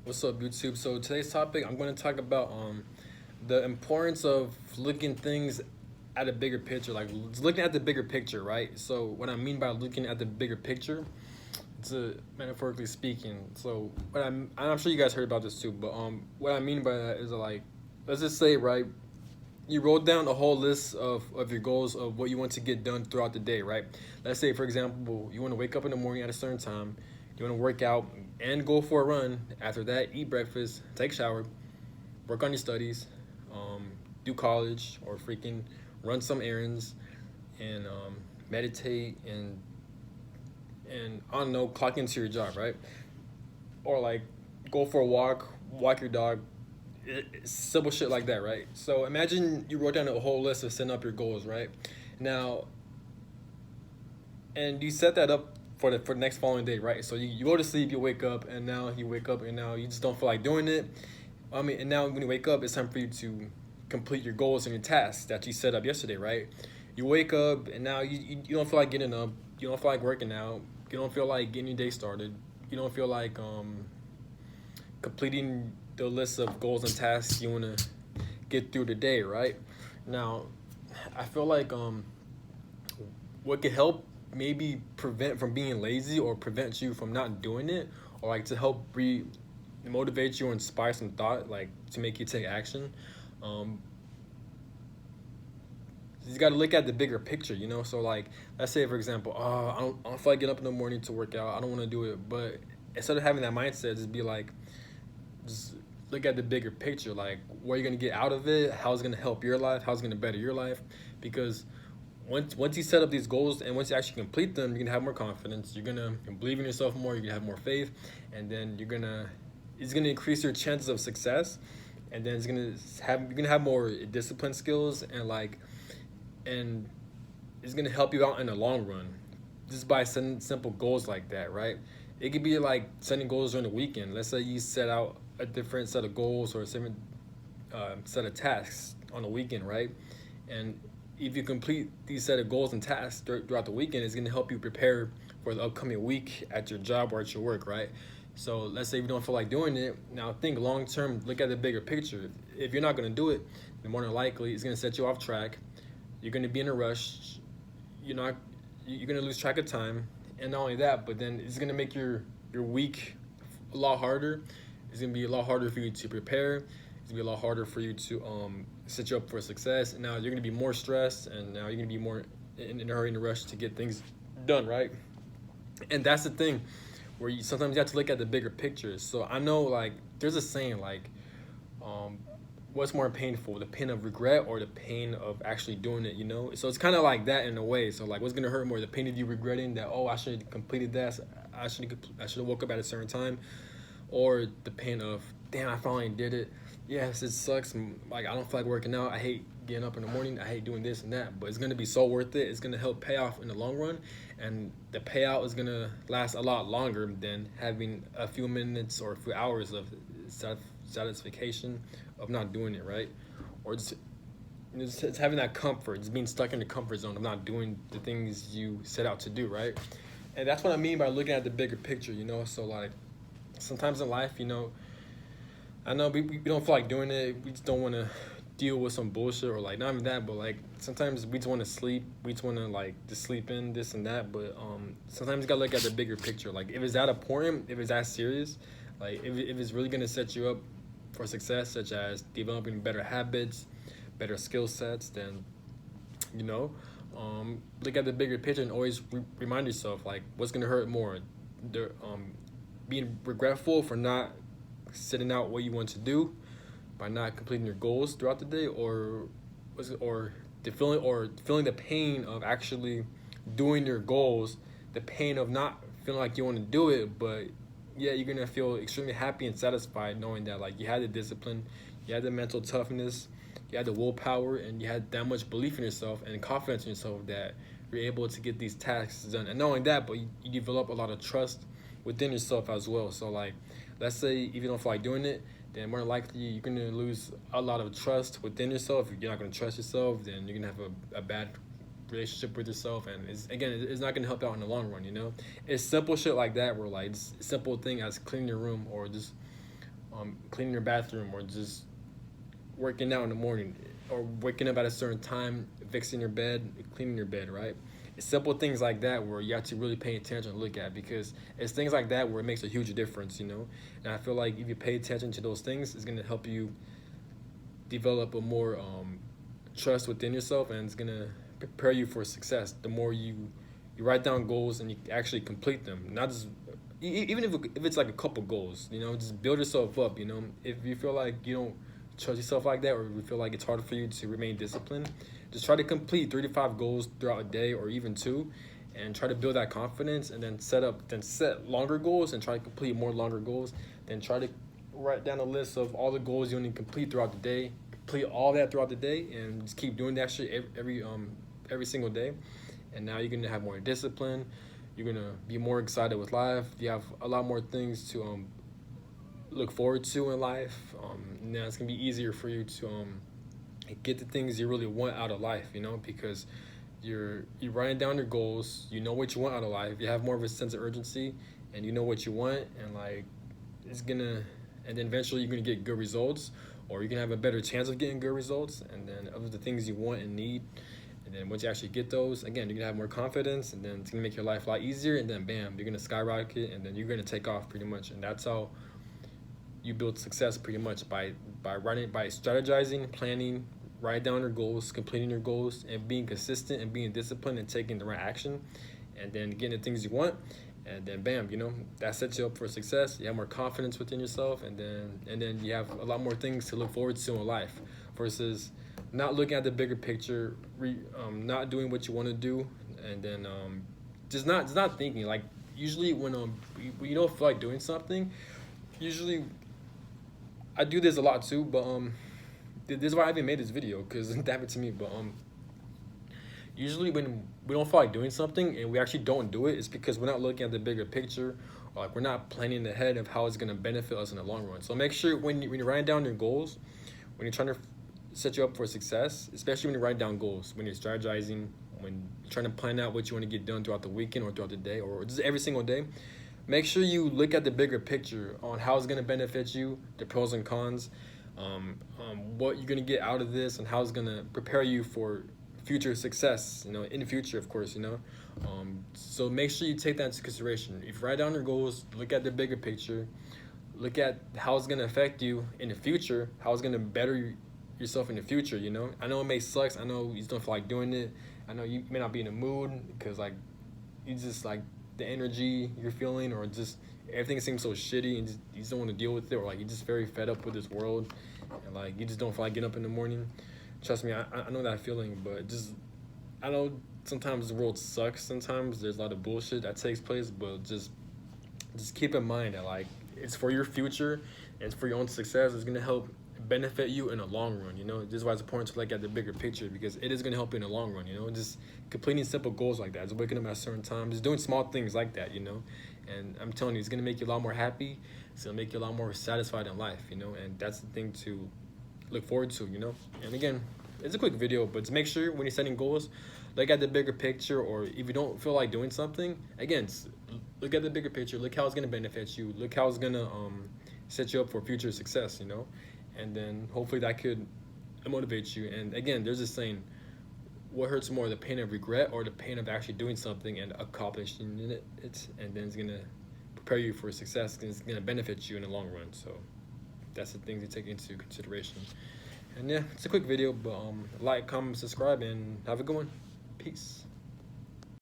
What's up, YouTube? So today's topic, I'm going to talk about the importance of looking things at a bigger picture, like looking at the bigger picture, right? So what I mean by looking at the bigger picture, it's metaphorically speaking. So I'm sure you guys heard about this too, but what I mean by that is like, let's just say, right, you wrote down a whole list of your goals of what you want to get done throughout the day, right? Let's say, for example, you want to wake up in the morning at a certain time, you want to work out and go for a run. After that, eat breakfast, take a shower, work on your studies, do college, or freaking run some errands, and meditate and I don't know, clock into your job, right? Or like go for a walk, walk your dog, simple shit like that, right? So imagine you wrote down a whole list of setting up your goals, right? Now, and you set that up for the next following day, right? So you go to sleep, you wake up, and now you wake up, and now you just don't feel like doing it. I mean, and now when you wake up, it's time for you to complete your goals and your tasks that you set up yesterday, right? You wake up, and now you don't feel like getting up, you don't feel like working out, you don't feel like getting your day started, you don't feel like completing the list of goals and tasks you want to get through the day, right? Now, I feel like what could help maybe prevent from being lazy or prevent you from not doing it, or like to help motivate you or inspire some thought, like to make you take action. um you got to look at the bigger picture, you know. So like, let's say for example, I don't feel like getting up in the morning to work out, I don't want to do it. But instead of having that mindset, just be like, just look at the bigger picture, like what you're gonna get out of it, how it's gonna help your life, how it's gonna better your life. Because once you set up these goals and once you actually complete them, you're gonna have more confidence. You're gonna believe in yourself more. You're gonna have more faith, and then it's gonna increase your chances of success. And then you're gonna have more discipline skills, and it's gonna help you out in the long run, just by setting simple goals like that, right? It could be like setting goals during the weekend. Let's say you set out a different set of goals or a different set of tasks on the weekend, right? And if you complete these set of goals and tasks throughout the weekend, it's gonna help you prepare for the upcoming week at your job or at your work, right? So let's say you don't feel like doing it. Now think long term, look at the bigger picture. If you're not gonna do it, then more than likely it's gonna set you off track. You're gonna be in a rush. You're not. You're gonna lose track of time, and not only that, but then it's gonna make your week a lot harder. It's gonna be a lot harder for you to prepare. It's gonna be a lot harder for you to set you up for success. And now you're gonna be more stressed, and now you're gonna be more in a hurry and a rush to get things done, right? And that's the thing, where you sometimes you have to look at the bigger picture. So I know, like, there's a saying like, um, what's more painful, the pain of regret or the pain of actually doing it, you know? So it's kind of like that in a way. So like, what's gonna hurt more, the pain of you regretting that, oh, I should have completed that, I should have woke up at a certain time, or the pain of, damn, I finally did it. Yes, it sucks, like I don't feel like working out, I hate getting up in the morning, I hate doing this and that, but it's gonna be so worth it. It's gonna help pay off in the long run, and the payout is gonna last a lot longer than having a few minutes or a few hours of satisfaction of not doing it, right? Or just having that comfort, just being stuck in the comfort zone of not doing the things you set out to do, right? And that's what I mean by looking at the bigger picture, you know. So like, sometimes in life, you know, I know we don't feel like doing it. We just don't want to deal with some bullshit, or like not even that, but like sometimes we just want to sleep. We just want to like just sleep in this and that. But sometimes you gotta look at the bigger picture. Like if it's that important, if it's that serious, like if it's really gonna set you up for success, such as developing better habits, better skill sets, then you know, look at the bigger picture and always remind yourself like what's gonna hurt more, the being regretful for not setting out what you want to do by not completing your goals throughout the day, or was it, or feeling the pain of actually doing your goals, the pain of not feeling like you want to do it, but yeah, you're gonna feel extremely happy and satisfied knowing that like you had the discipline, you had the mental toughness, you had the willpower, and you had that much belief in yourself and confidence in yourself that you're able to get these tasks done. And not only that, but you develop a lot of trust within yourself as well. So like, let's say if you don't feel like doing it, then more than likely you're gonna lose a lot of trust within yourself. If you're not gonna trust yourself, then you're gonna have a bad relationship with yourself, and it's not gonna help out in the long run, you know. It's simple shit like that, where like it's simple thing as cleaning your room, or just cleaning your bathroom, or just working out in the morning, or waking up at a certain time, fixing your bed, cleaning your bed, right? It's simple things like that where you have to really pay attention and look at, because it's things like that where it makes a huge difference, you know? And I feel like if you pay attention to those things, it's gonna help you develop a more trust within yourself, and it's gonna prepare you for success. The more you write down goals and you actually complete them, not just even if it's like a couple goals, you know, just build yourself up. You know, if you feel like you don't trust yourself like that, or if you feel like it's hard for you to remain disciplined, just try to complete 3 to 5 goals throughout a day, or even 2, and try to build that confidence, and then set longer goals and try to complete more longer goals. Then try to write down a list of all the goals you need to complete throughout the day. Complete all that throughout the day, and just keep doing that shit every single day. And now you're gonna have more discipline. You're gonna be more excited with life. You have a lot more things to look forward to in life. Now it's gonna be easier for you to get the things you really want out of life. You know, because you're writing down your goals. You know what you want out of life. You have more of a sense of urgency, and you know what you want, and like it's gonna, and then eventually you're gonna get good results, or you're gonna have a better chance of getting good results, and then of the things you want and need. And then once you actually get those, again, you're gonna have more confidence, and then it's gonna make your life a lot easier, and then bam, you're gonna skyrocket, and then you're gonna take off pretty much. And that's how you build success, pretty much, by strategizing, planning, writing down your goals, completing your goals, and being consistent and being disciplined and taking the right action, and then getting the things you want. And then bam, you know, that sets you up for success. You have more confidence within yourself, and then you have a lot more things to look forward to in life, versus not looking at the bigger picture, not doing what you want to do, and then just not thinking. Like, usually when you don't feel like doing something, usually I do this a lot too, but this is why I even made this video, because it happened to me. But usually when we don't feel like doing something and we actually don't do it, it's because we're not looking at the bigger picture, or like we're not planning ahead of how it's gonna benefit us in the long run. So make sure when you're writing down your goals, when you're trying to set you up for success, especially when you write down goals, when you're strategizing, when you're trying to plan out what you want to get done throughout the weekend or throughout the day, or just every single day, make sure you look at the bigger picture on how it's going to benefit you, the pros and cons, what you're going to get out of this, and how it's going to prepare you for future success, you know, in the future, of course, you know. So make sure you take that into consideration. If you write down your goals, look at the bigger picture, look at how it's going to affect you in the future, how it's going to better yourself in the future, you know. I know it may suck. I know you just don't feel like doing it. I know you may not be in the mood, because like you just like the energy you're feeling, or just everything seems so shitty, and you just don't want to deal with it, or like you're just very fed up with this world, and like you just don't feel like getting up in the morning. Trust me, I know that feeling. But just, I know sometimes the world sucks. Sometimes there's a lot of bullshit that takes place, but just keep in mind that like it's for your future, and it's for your own success. It's gonna help benefit you in the long run, you know. This is why it's important to look at the bigger picture, because it is going to help you in the long run, you know. Just completing simple goals like that, just waking up at a certain time, just doing small things like that, you know. And I'm telling you, it's going to make you a lot more happy. It's going to make you a lot more satisfied in life, you know. And that's the thing to look forward to, you know. And again, it's a quick video, but just make sure when you're setting goals, look at the bigger picture. Or if you don't feel like doing something, again, look at the bigger picture. Look how it's going to benefit you. Look how it's going to set you up for future success, you know. And then hopefully that could motivate you. And again, there's this saying, what hurts more, the pain of regret or the pain of actually doing something and accomplishing it? And then it's going to prepare you for success, and it's going to benefit you in the long run. So that's the thing to take into consideration. And yeah, it's a quick video, but like, comment, subscribe, and have a good one. Peace.